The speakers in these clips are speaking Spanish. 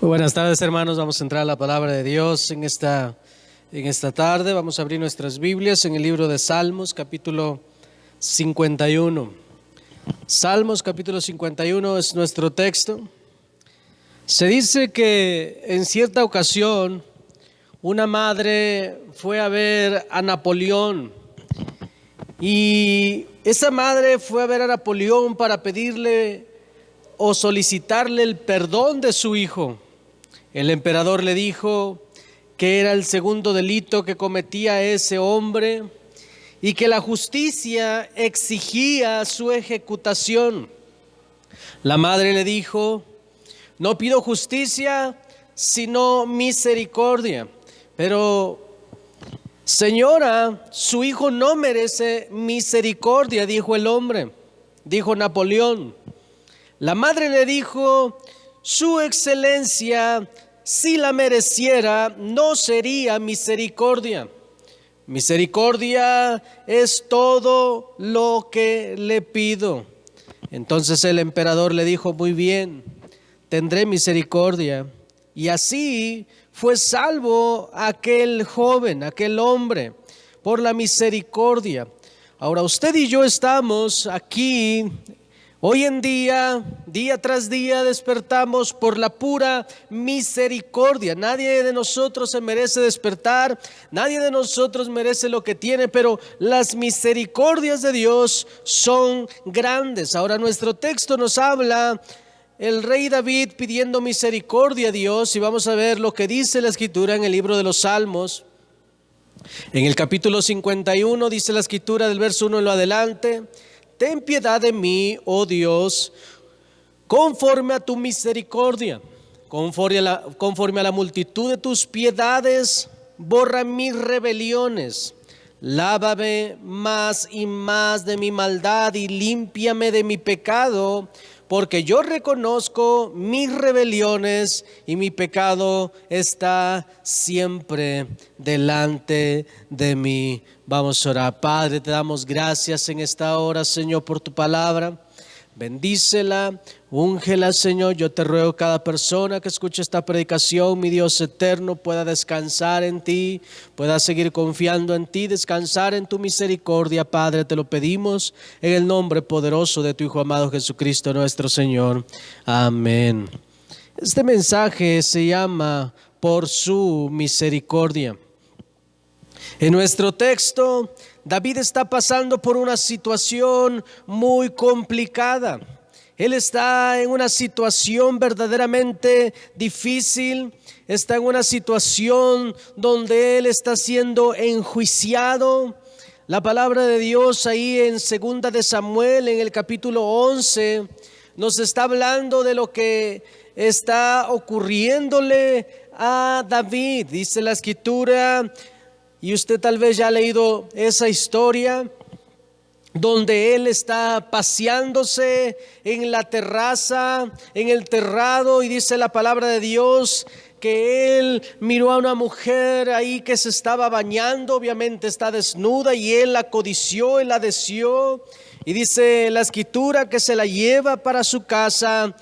Muy buenas tardes, hermanos. Vamos a entrar a la palabra de Dios en esta tarde. Vamos a abrir nuestras Biblias en el libro de Salmos, capítulo 51. Salmos, capítulo 51 es nuestro texto. Se dice que en cierta ocasión una madre fue a ver a Napoleón y esa madre fue a ver a Napoleón para pedirle o solicitarle el perdón de su hijo. El emperador le dijo que era el segundo delito que cometía ese hombre y que la justicia exigía su ejecutación. La madre le dijo: no pido justicia, sino misericordia. Pero, señora, su hijo no merece misericordia, dijo el hombre, dijo Napoleón. La madre le dijo: su excelencia, si la mereciera, no sería misericordia. Misericordia es todo lo que le pido. Entonces el emperador le dijo: muy bien, tendré misericordia. Y así fue salvo aquel joven, aquel hombre, por la misericordia. Ahora usted y yo estamos aquí. Hoy en día, día tras día, despertamos por la pura misericordia. Nadie de nosotros se merece despertar, nadie de nosotros merece lo que tiene, pero las misericordias de Dios son grandes. Ahora nuestro texto nos habla el rey David pidiendo misericordia a Dios, y vamos a ver lo que dice la Escritura en el libro de los Salmos. En el capítulo 51 dice la Escritura del verso 1 en lo adelante: ten piedad de mí, oh Dios, conforme a tu misericordia, conforme a la multitud de tus piedades, borra mis rebeliones. Lávame más y más de mi maldad y límpiame de mi pecado, porque yo reconozco mis rebeliones y mi pecado está siempre delante de mí. Vamos a orar. Padre, te damos gracias en esta hora, Señor, por tu palabra. Bendícela, úngela, Señor. Yo te ruego cada persona que escuche esta predicación, mi Dios eterno, pueda descansar en ti, pueda seguir confiando en ti, descansar en tu misericordia. Padre, te lo pedimos en el nombre poderoso de tu Hijo amado Jesucristo nuestro Señor. Amén. Este mensaje se llama Por su misericordia. En nuestro texto, David está pasando por una situación muy complicada. Él está en una situación verdaderamente difícil. Está en una situación donde él está siendo enjuiciado. La palabra de Dios ahí en 2 de Samuel, en el capítulo 11, nos está hablando de lo que está ocurriéndole a David. Dice la Escritura, y usted tal vez ya ha leído esa historia, donde él está paseándose en la terraza, en el terrado, y dice la palabra de Dios que él miró a una mujer ahí que se estaba bañando, obviamente está desnuda, y él la codició, él la deseó, y dice la Escritura que se la lleva para su casa,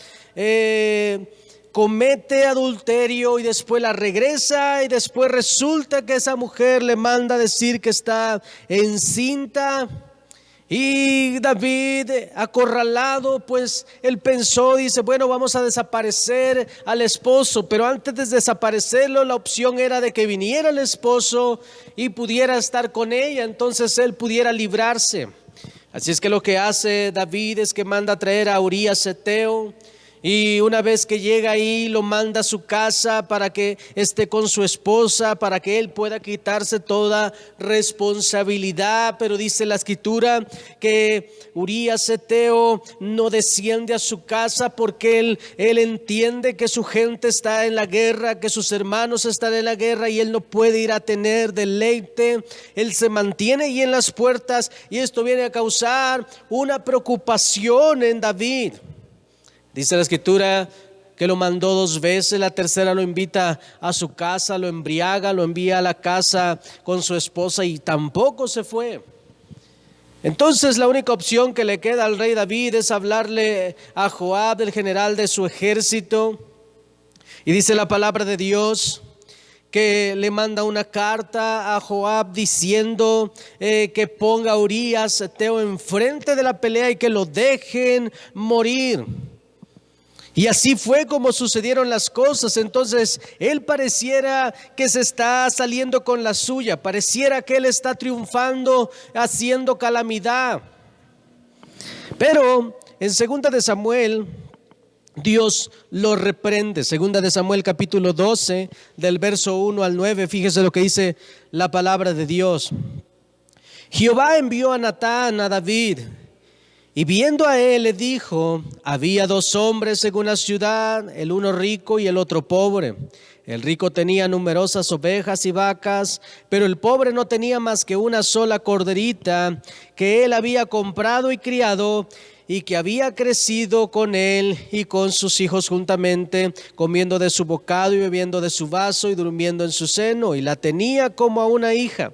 comete adulterio y después la regresa, y después resulta que esa mujer le manda a decir que está encinta. Y David, acorralado, pues él pensó, dice: bueno, vamos a desaparecer al esposo. Pero antes de desaparecerlo, la opción era de que viniera el esposo y pudiera estar con ella, entonces él pudiera librarse. Así es que lo que hace David es que manda a traer a Urías Eteo. Y una vez que llega ahí, lo manda a su casa para que esté con su esposa, para que él pueda quitarse toda responsabilidad. Pero dice la Escritura que Urías Eteo no desciende a su casa porque él entiende que su gente está en la guerra, que sus hermanos están en la guerra, y él no puede ir a tener deleite. Él se mantiene ahí en las puertas, y esto viene a causar una preocupación en David. Dice la Escritura que lo mandó 2 veces, la tercera lo invita a su casa, lo embriaga, lo envía a la casa con su esposa y tampoco se fue. Entonces la única opción que le queda al rey David es hablarle a Joab, el general de su ejército, Y dice la palabra de Dios que le manda una carta a Joab diciendo que ponga a Urías Eteo enfrente de la pelea y que lo dejen morir. Y así fue como sucedieron las cosas. Entonces él pareciera que se está saliendo con la suya, pareciera que él está triunfando, haciendo calamidad. Pero en 2 de Samuel Dios lo reprende. 2 de Samuel capítulo 12 del verso 1 al 9, fíjese lo que dice la palabra de Dios. Jehová envió a Natán a David, y viendo a él le dijo: había dos hombres en una ciudad, el uno rico y el otro pobre. El rico tenía numerosas ovejas y vacas, pero el pobre no tenía más que una sola corderita que él había comprado y criado, y que había crecido con él y con sus hijos juntamente, comiendo de su bocado y bebiendo de su vaso y durmiendo en su seno, y la tenía como a una hija.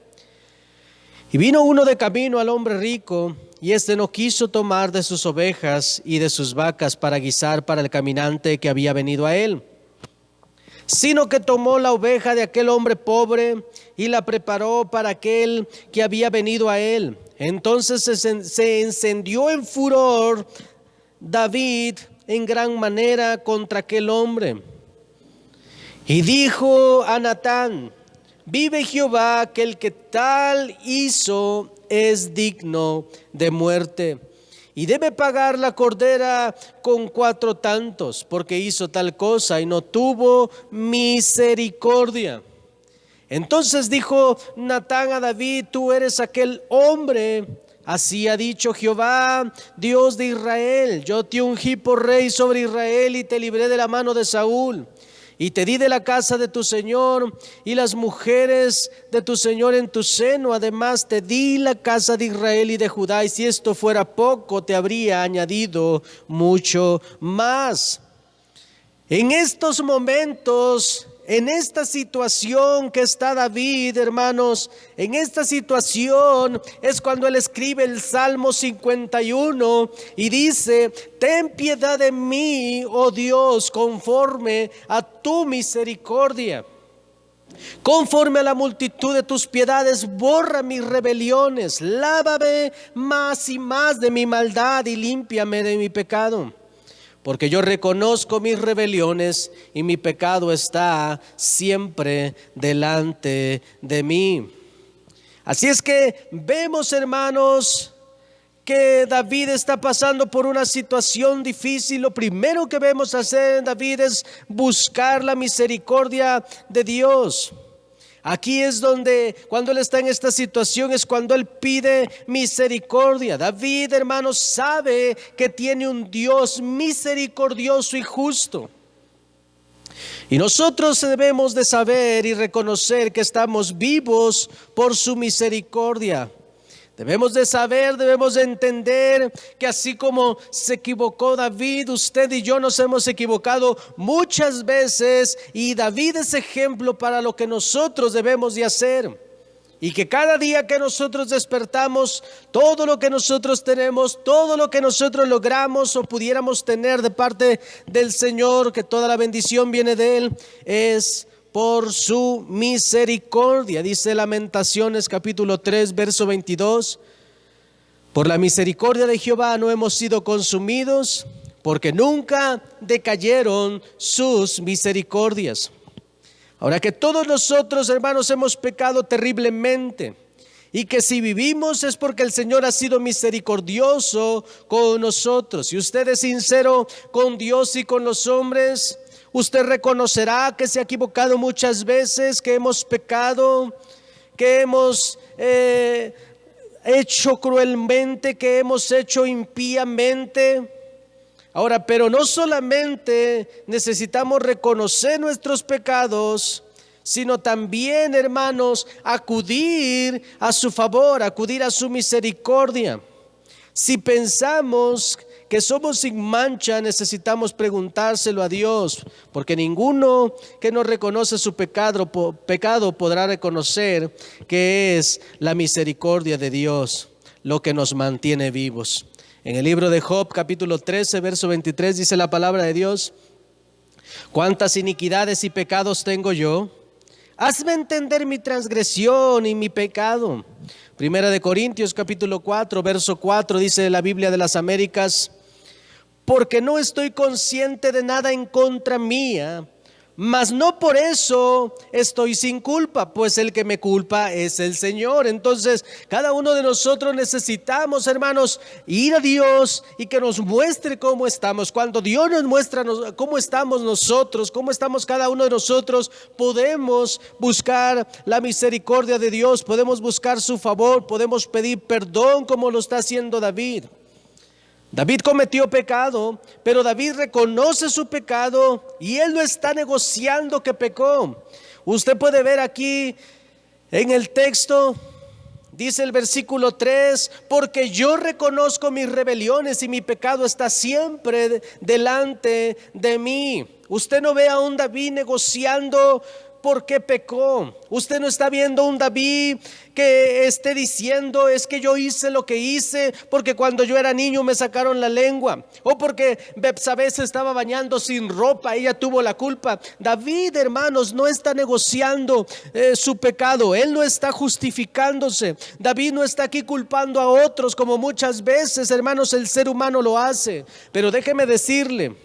Y vino uno de camino al hombre rico, y éste no quiso tomar de sus ovejas y de sus vacas para guisar para el caminante que había venido a él, sino que tomó la oveja de aquel hombre pobre y la preparó para aquel que había venido a él. Entonces se encendió en furor David en gran manera contra aquel hombre, y dijo a Natán: vive Jehová, que el que tal hizo es digno de muerte, y debe pagar la cordera con 4 tantos, porque hizo tal cosa y no tuvo misericordia. Entonces dijo Natán a David: tú eres aquel hombre. Así ha dicho Jehová, Dios de Israel: yo te ungí por rey sobre Israel y te libré de la mano de Saúl, y te di de la casa de tu señor y las mujeres de tu señor en tu seno. Además te di la casa de Israel y de Judá, y si esto fuera poco, te habría añadido mucho más. En estos momentos, en esta situación que está David, hermanos, en esta situación es cuando él escribe el Salmo 51 y dice: ten piedad de mí, oh Dios, conforme a tu misericordia. Conforme a la multitud de tus piedades, borra mis rebeliones. Lávame más y más de mi maldad y límpiame de mi pecado. Porque yo reconozco mis rebeliones y mi pecado está siempre delante de mí. Así es que vemos, hermanos, que David está pasando por una situación difícil. Lo primero que vemos hacer en David es buscar la misericordia de Dios. Aquí es donde, cuando él está en esta situación, es cuando él pide misericordia. David, hermanos, sabe que tiene un Dios misericordioso y justo. Y nosotros debemos de saber y reconocer que estamos vivos por su misericordia. Debemos de saber, debemos de entender que así como se equivocó David, usted y yo nos hemos equivocado muchas veces, y David es ejemplo para lo que nosotros debemos de hacer. Y que cada día que nosotros despertamos, todo lo que nosotros tenemos, todo lo que nosotros logramos o pudiéramos tener de parte del Señor, que toda la bendición viene de Él, es por su misericordia. Dice Lamentaciones capítulo 3 verso 22: por la misericordia de Jehová no hemos sido consumidos, porque nunca decayeron sus misericordias. Ahora que todos nosotros, hermanos, hemos pecado terriblemente, y que si vivimos es porque el Señor ha sido misericordioso con nosotros. Si usted es sincero con Dios y con los hombres, usted reconocerá que se ha equivocado muchas veces, que hemos pecado, que hemos hecho cruelmente, que hemos hecho impíamente. Ahora, pero no solamente necesitamos reconocer nuestros pecados, sino también, hermanos, acudir a su favor, acudir a su misericordia. Si pensamos que somos sin mancha, necesitamos preguntárselo a Dios, porque ninguno que no reconoce su pecado podrá reconocer que es la misericordia de Dios lo que nos mantiene vivos. En el libro de Job, capítulo 13, verso 23, dice la palabra de Dios: ¿Cuántas iniquidades y pecados tengo yo? Hazme entender mi transgresión y mi pecado. Primera de Corintios capítulo 4, verso 4 dice la Biblia de las Américas: porque no estoy consciente de nada en contra mía, mas no por eso estoy sin culpa, pues el que me culpa es el Señor. Entonces, cada uno de nosotros necesitamos, hermanos, ir a Dios y que nos muestre cómo estamos. Cuando Dios nos muestra cómo estamos nosotros, cómo estamos cada uno de nosotros, podemos buscar la misericordia de Dios, podemos buscar su favor, podemos pedir perdón como lo está haciendo David. David cometió pecado, pero David reconoce su pecado y él no está negociando que pecó. Usted puede ver aquí en el texto, dice el versículo 3, porque yo reconozco mis rebeliones y mi pecado está siempre delante de mí. Usted no ve a un David negociando por qué pecó. Usted no está viendo un David que esté diciendo: es que yo hice lo que hice porque cuando yo era niño me sacaron la lengua, o porque Betsabé se estaba bañando sin ropa, ella tuvo la culpa. David, hermanos, no está negociando su pecado, él no está justificándose. David no está aquí culpando a otros como muchas veces, hermanos, el ser humano lo hace. Pero déjeme decirle,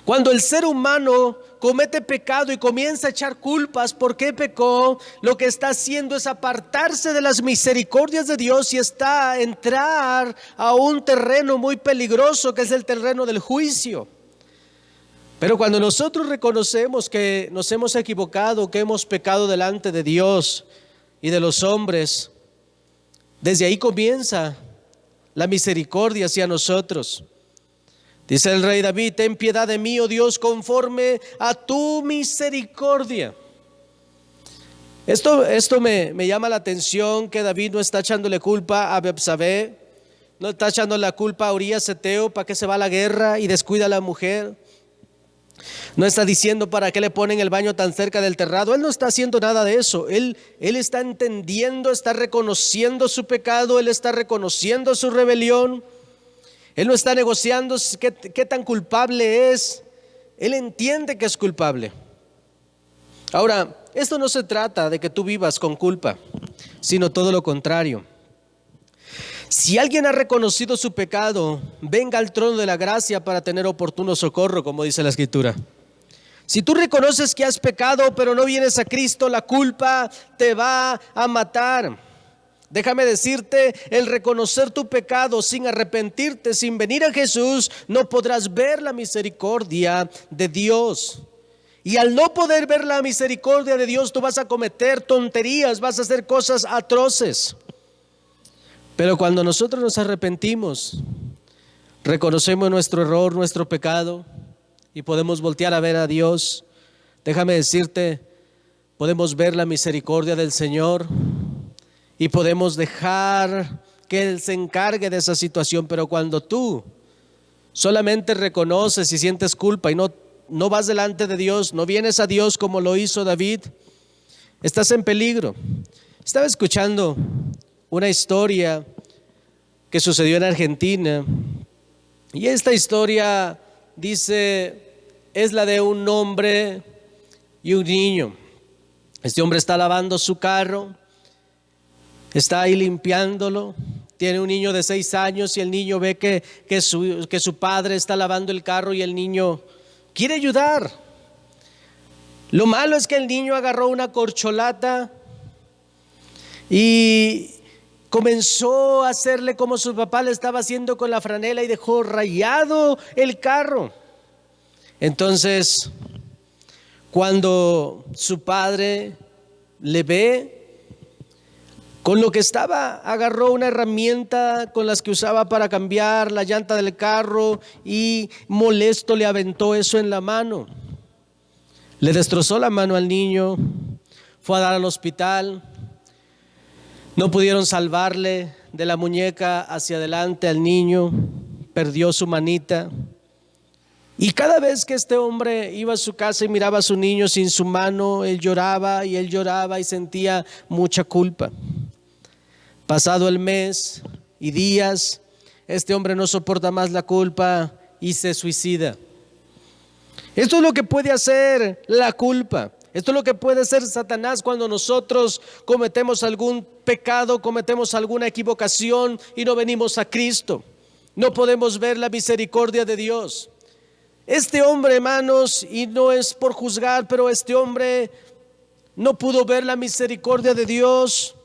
cuando el ser humano comete pecado y comienza a echar culpas por qué pecó, lo que está haciendo es apartarse de las misericordias de Dios y está a entrar a un terreno muy peligroso, que es el terreno del juicio. Pero cuando nosotros reconocemos que nos hemos equivocado, que hemos pecado delante de Dios y de los hombres, desde ahí comienza la misericordia hacia nosotros. Dice el rey David: ten piedad de mí, oh Dios, conforme a tu misericordia. Esto me llama la atención, que David no está echándole culpa a Betsabé, no está echando la culpa a Urías Eteo para que se va a la guerra y descuida a la mujer. No está diciendo para qué le ponen el baño tan cerca del terrado. Él no está haciendo nada de eso. Él está entendiendo, está reconociendo su pecado, él está reconociendo su rebelión. Él no está negociando qué tan culpable es. Él entiende que es culpable. Ahora, esto no se trata de que tú vivas con culpa, sino todo lo contrario. Si alguien ha reconocido su pecado, venga al trono de la gracia para tener oportuno socorro, como dice la Escritura. Si tú reconoces que has pecado, pero no vienes a Cristo, la culpa te va a matar. Déjame decirte, el reconocer tu pecado sin arrepentirte, sin venir a Jesús, no podrás ver la misericordia de Dios. Y al no poder ver la misericordia de Dios, tú vas a cometer tonterías, vas a hacer cosas atroces. Pero cuando nosotros nos arrepentimos, reconocemos nuestro error, nuestro pecado, y podemos voltear a ver a Dios, déjame decirte, podemos ver la misericordia del Señor y podemos dejar que Él se encargue de esa situación. Pero cuando tú solamente reconoces y sientes culpa y no vas delante de Dios, no vienes a Dios como lo hizo David, estás en peligro. Estaba escuchando una historia que sucedió en Argentina, y esta historia dice, es la de un hombre y un niño. Este hombre está lavando su carro, está ahí limpiándolo, tiene un niño de 6 años y el niño ve que su padre está lavando el carro y el niño quiere ayudar. Lo malo es que el niño agarró una corcholata y comenzó a hacerle como su papá le estaba haciendo con la franela y dejó rayado el carro. Entonces, cuando su padre le ve, con lo que estaba, agarró una herramienta con las que usaba para cambiar la llanta del carro y molesto le aventó eso en la mano. Le destrozó la mano al niño, fue a dar al hospital. No pudieron salvarle de la muñeca hacia adelante al niño, perdió su manita. Y cada vez que este hombre iba a su casa y miraba a su niño sin su mano, él lloraba y sentía mucha culpa. Pasado el mes y días, este hombre no soporta más la culpa y se suicida. Esto es lo que puede hacer la culpa. Esto es lo que puede hacer Satanás cuando nosotros cometemos algún pecado, cometemos alguna equivocación y no venimos a Cristo. No podemos ver la misericordia de Dios. Este hombre, hermanos, y no es por juzgar, pero este hombre no pudo ver la misericordia de Dios.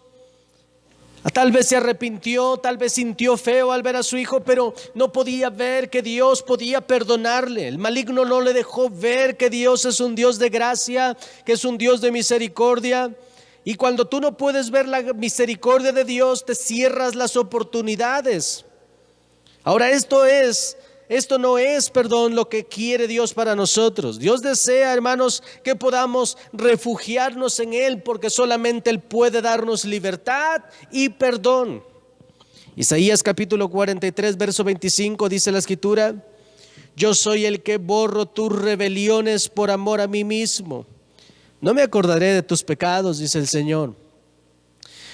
Tal vez se arrepintió, tal vez sintió feo al ver a su hijo, pero no podía ver que Dios podía perdonarle. El maligno no le dejó ver que Dios es un Dios de gracia, que es un Dios de misericordia. Y cuando tú no puedes ver la misericordia de Dios, te cierras las oportunidades. Ahora esto no es, lo que quiere Dios para nosotros. Dios desea, hermanos, que podamos refugiarnos en Él, porque solamente Él puede darnos libertad y perdón. Isaías capítulo 43, verso 25 dice la Escritura: yo soy el que borro tus rebeliones por amor a mí mismo. No me acordaré de tus pecados, dice el Señor.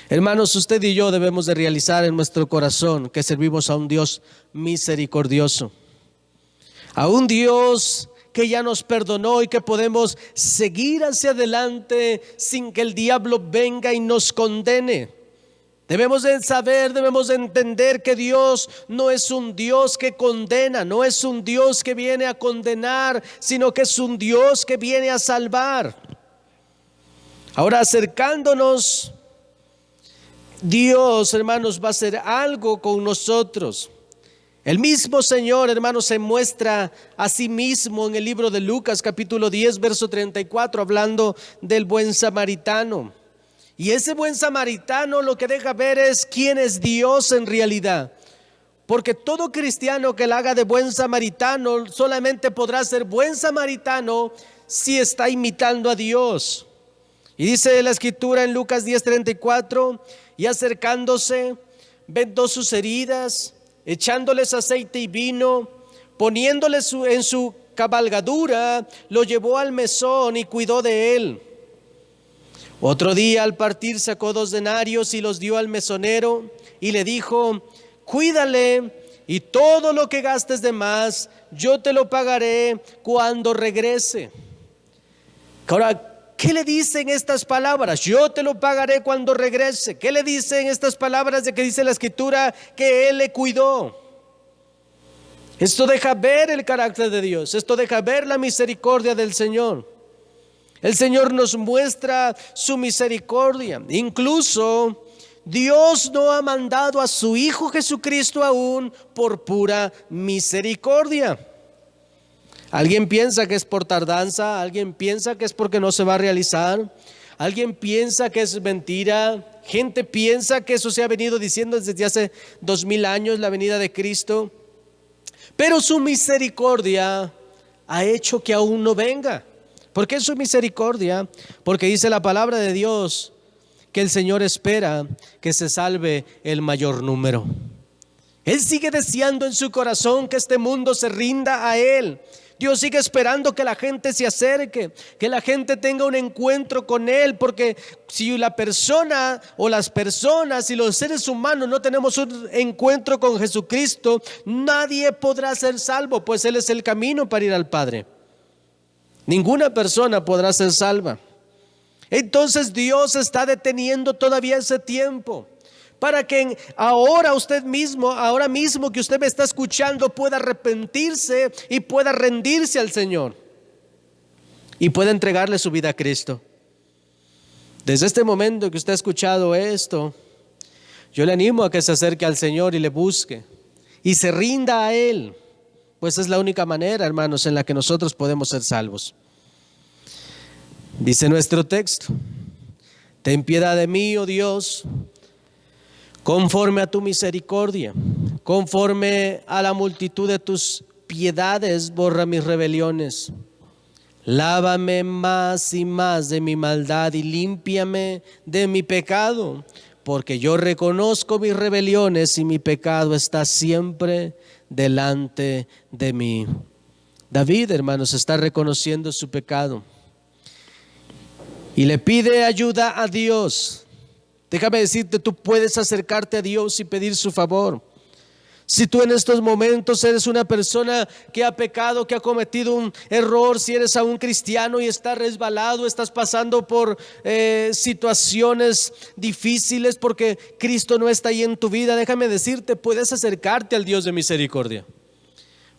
Hermanos, usted y yo debemos de realizar en nuestro corazón que servimos a un Dios misericordioso, a un Dios que ya nos perdonó y que podemos seguir hacia adelante sin que el diablo venga y nos condene. Debemos de saber, debemos de entender que Dios no es un Dios que condena, no es un Dios que viene a condenar, sino que es un Dios que viene a salvar. Ahora, acercándonos, Dios, hermanos, va a hacer algo con nosotros. El mismo Señor, hermanos, se muestra a sí mismo en el libro de Lucas capítulo 10, verso 34, hablando del buen samaritano. Y ese buen samaritano lo que deja ver es quién es Dios en realidad. Porque todo cristiano que la haga de buen samaritano solamente podrá ser buen samaritano si está imitando a Dios. Y dice la Escritura en Lucas 10:34: y acercándose, vendó sus heridas, echándoles aceite y vino, poniéndoles en su cabalgadura, lo llevó al mesón y cuidó de él. Otro día, al partir, sacó 2 denarios y los dio al mesonero y le dijo: cuídale, y todo lo que gastes de más yo te lo pagaré cuando regrese. Ahora, ¿qué le dicen estas palabras? Yo te lo pagaré cuando regrese. ¿Qué le dicen estas palabras de que dice la Escritura que Él le cuidó? Esto deja ver el carácter de Dios. Esto deja ver la misericordia del Señor. El Señor nos muestra su misericordia. Incluso Dios no ha mandado a su Hijo Jesucristo aún por pura misericordia. Alguien piensa que es por tardanza, alguien piensa que es porque no se va a realizar, alguien piensa que es mentira, gente piensa que eso se ha venido diciendo desde hace 2000 años, la venida de Cristo. Pero su misericordia ha hecho que aún no venga. ¿Por qué su misericordia? Porque dice la palabra de Dios que el Señor espera que se salve el mayor número. Él sigue deseando en su corazón que este mundo se rinda a Él. Dios sigue esperando que la gente se acerque, que la gente tenga un encuentro con Él, porque si la persona o las personas y los seres humanos no tenemos un encuentro con Jesucristo, nadie podrá ser salvo, pues Él es el camino para ir al Padre. Ninguna persona podrá ser salva. Entonces Dios está deteniendo todavía ese tiempo, para que ahora mismo que usted me está escuchando, pueda arrepentirse y pueda rendirse al Señor y pueda entregarle su vida a Cristo. Desde este momento que usted ha escuchado esto, yo le animo a que se acerque al Señor y le busque y se rinda a Él, pues es la única manera, hermanos, en la que nosotros podemos ser salvos. Dice nuestro texto: ten piedad de mí, oh Dios, conforme a tu misericordia, conforme a la multitud de tus piedades, borra mis rebeliones. Lávame más y más de mi maldad y límpiame de mi pecado, porque yo reconozco mis rebeliones y mi pecado está siempre delante de mí. David, hermanos, está reconociendo su pecado y le pide ayuda a Dios. Déjame decirte, tú puedes acercarte a Dios y pedir su favor. Si tú en estos momentos eres una persona que ha pecado, que ha cometido un error, si eres aún cristiano y estás resbalado, estás pasando por situaciones difíciles porque Cristo no está ahí en tu vida, déjame decirte, puedes acercarte al Dios de misericordia.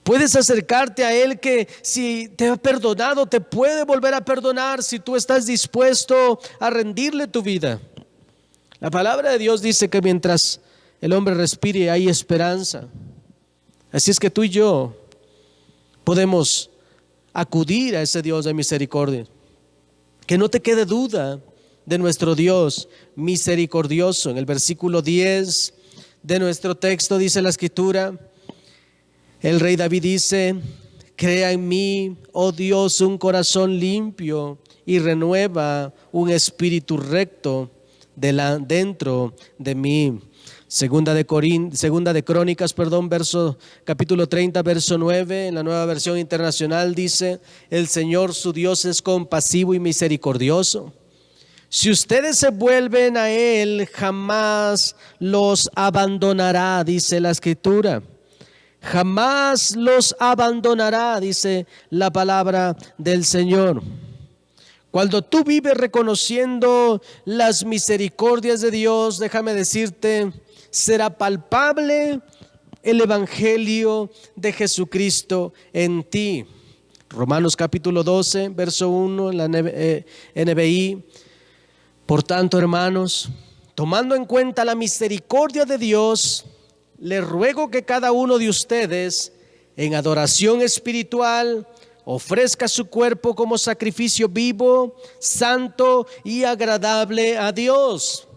Puedes acercarte a Él, que si te ha perdonado, te puede volver a perdonar si tú estás dispuesto a rendirle tu vida. La palabra de Dios dice que mientras el hombre respire hay esperanza. Así es que tú y yo podemos acudir a ese Dios de misericordia. Que no te quede duda de nuestro Dios misericordioso. En el versículo 10 de nuestro texto dice la Escritura, el rey David dice: crea en mí, oh Dios, un corazón limpio y renueva un espíritu recto dentro de mí. Segunda de Crónicas, capítulo 30, verso 9, en la Nueva Versión Internacional dice: el Señor su Dios es compasivo y misericordioso. Si ustedes se vuelven a Él, jamás los abandonará, dice la Escritura. Jamás los abandonará, dice la palabra del Señor. Cuando tú vives reconociendo las misericordias de Dios, déjame decirte, será palpable el evangelio de Jesucristo en ti. Romanos capítulo 12, verso 1 en la NBI. Por tanto, hermanos, tomando en cuenta la misericordia de Dios, les ruego que cada uno de ustedes, en adoración espiritual, ofrezca su cuerpo como sacrificio vivo, santo y agradable a Dios.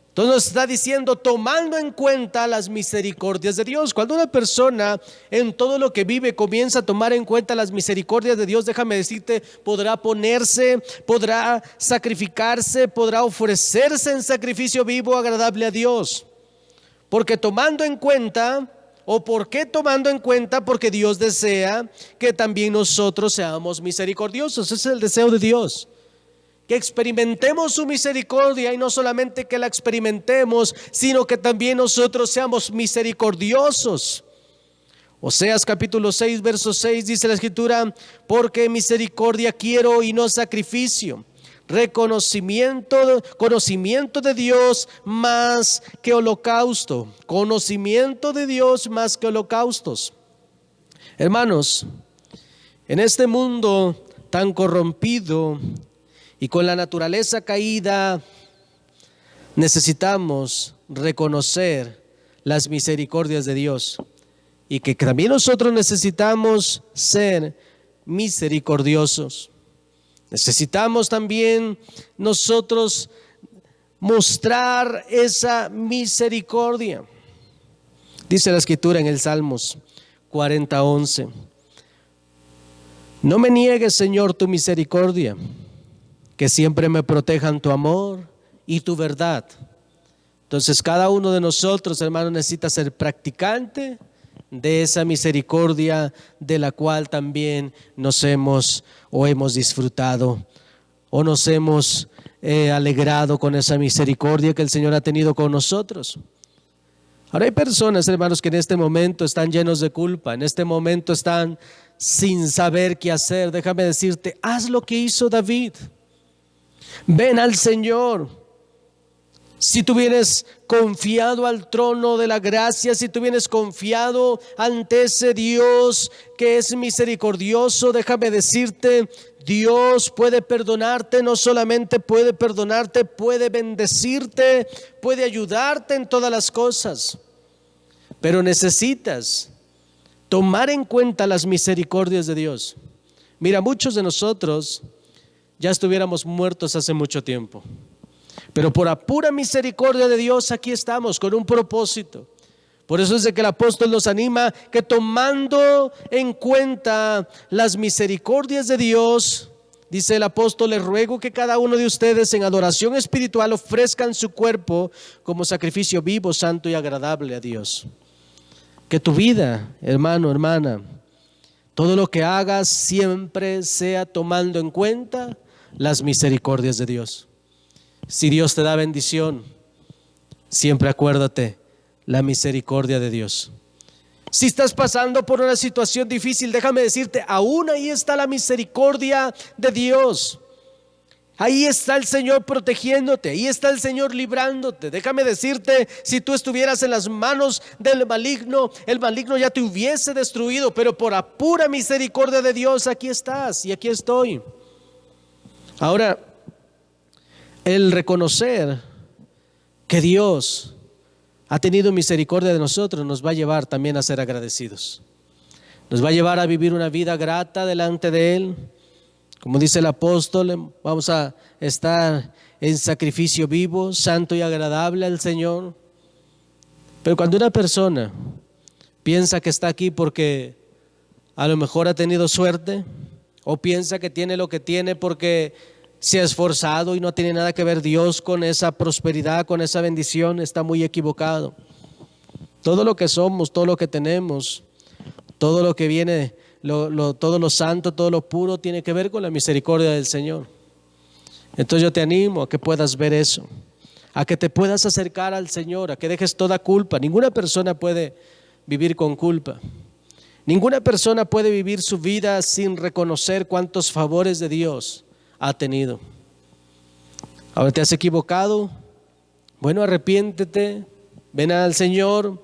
Entonces nos está diciendo, tomando en cuenta las misericordias de Dios. Cuando una persona en todo lo que vive comienza a tomar en cuenta las misericordias de Dios, déjame decirte, podrá ponerse, podrá sacrificarse, podrá ofrecerse en sacrificio vivo, agradable a Dios. Porque tomando en cuenta, ¿o por qué tomando en cuenta? Porque Dios desea que también nosotros seamos misericordiosos. Ese es el deseo de Dios. Que experimentemos su misericordia, y no solamente que la experimentemos, sino que también nosotros seamos misericordiosos. Oseas capítulo 6, verso 6 dice la Escritura: porque misericordia quiero y no sacrificio, conocimiento de Dios más que holocausto. Conocimiento de Dios más que holocaustos. Hermanos, en este mundo tan corrompido y con la naturaleza caída, necesitamos reconocer las misericordias de Dios, y que también nosotros necesitamos ser misericordiosos. Necesitamos también nosotros mostrar esa misericordia. Dice la Escritura en el Salmos 40:11: no me niegues, Señor, tu misericordia, que siempre me protejan tu amor y tu verdad. Entonces cada uno de nosotros, hermanos, necesita ser practicante de esa misericordia de la cual también nos hemos disfrutado, o nos hemos alegrado con esa misericordia que el Señor ha tenido con nosotros. Ahora hay personas, hermanos, que en este momento están llenos de culpa, en este momento están sin saber qué hacer. Déjame decirte, haz lo que hizo David. Ven al Señor. Si tú vienes confiado al trono de la gracia, si tú vienes confiado ante ese Dios que es misericordioso, déjame decirte, Dios puede perdonarte. No solamente puede perdonarte, puede bendecirte, puede ayudarte en todas las cosas. Pero necesitas tomar en cuenta las misericordias de Dios. Mira, muchos de nosotros ya estuviéramos muertos hace mucho tiempo, pero por la pura misericordia de Dios aquí estamos con un propósito. Por eso es de que el apóstol nos anima que tomando en cuenta las misericordias de Dios, dice el apóstol, les ruego que cada uno de ustedes en adoración espiritual ofrezcan su cuerpo como sacrificio vivo, santo y agradable a Dios. Que tu vida, hermano, hermana, todo lo que hagas siempre sea tomando en cuenta las misericordias de Dios. Si Dios te da bendición, siempre acuérdate la misericordia de Dios. Si estás pasando por una situación difícil, déjame decirte, aún ahí está la misericordia de Dios. Ahí está el Señor protegiéndote, ahí está el Señor librándote. Déjame decirte, si tú estuvieras en las manos del maligno, el maligno ya te hubiese destruido, pero por la pura misericordia de Dios aquí estás y aquí estoy. Ahora, el reconocer que Dios ha tenido misericordia de nosotros nos va a llevar también a ser agradecidos. Nos va a llevar a vivir una vida grata delante de Él. Como dice el apóstol, vamos a estar en sacrificio vivo, santo y agradable al Señor. Pero cuando una persona piensa que está aquí porque a lo mejor ha tenido suerte, o piensa que tiene lo que tiene porque se ha esforzado y no tiene nada que ver Dios con esa prosperidad, con esa bendición, está muy equivocado. Todo lo que somos, todo lo que tenemos, todo lo que viene, todo lo santo, todo lo puro tiene que ver con la misericordia del Señor. Entonces yo te animo a que puedas ver eso, a que te puedas acercar al Señor, a que dejes toda culpa. Ninguna persona puede vivir con culpa. Ninguna persona puede vivir su vida sin reconocer cuántos favores de Dios ha tenido. Ahora, ¿te has equivocado? Bueno, arrepiéntete, ven al Señor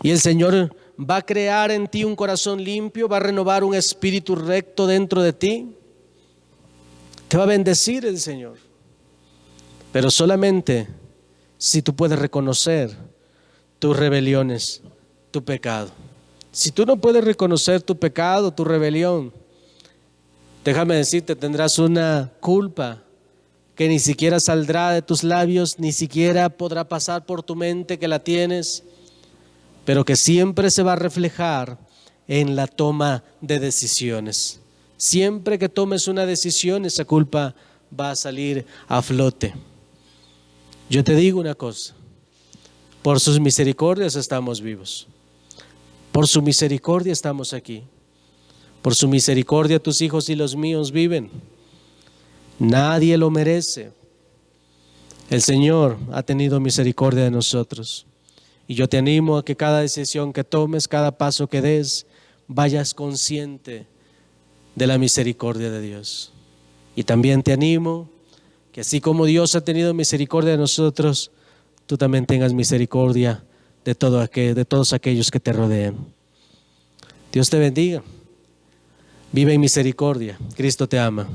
y el Señor va a crear en ti un corazón limpio, va a renovar un espíritu recto dentro de ti. Te va a bendecir el Señor. Pero solamente si tú puedes reconocer tus rebeliones, tu pecado. Si tú no puedes reconocer tu pecado, tu rebelión, déjame decirte, tendrás una culpa que ni siquiera saldrá de tus labios, ni siquiera podrá pasar por tu mente que la tienes, pero que siempre se va a reflejar en la toma de decisiones. Siempre que tomes una decisión, esa culpa va a salir a flote. Yo te digo una cosa, por sus misericordias estamos vivos. Por su misericordia estamos aquí. Por su misericordia tus hijos y los míos viven. Nadie lo merece. El Señor ha tenido misericordia de nosotros. Y yo te animo a que cada decisión que tomes, cada paso que des, vayas consciente de la misericordia de Dios. Y también te animo que así como Dios ha tenido misericordia de nosotros, tú también tengas misericordia de todos aquellos que te rodean. Dios te bendiga. Vive en misericordia. Cristo te ama.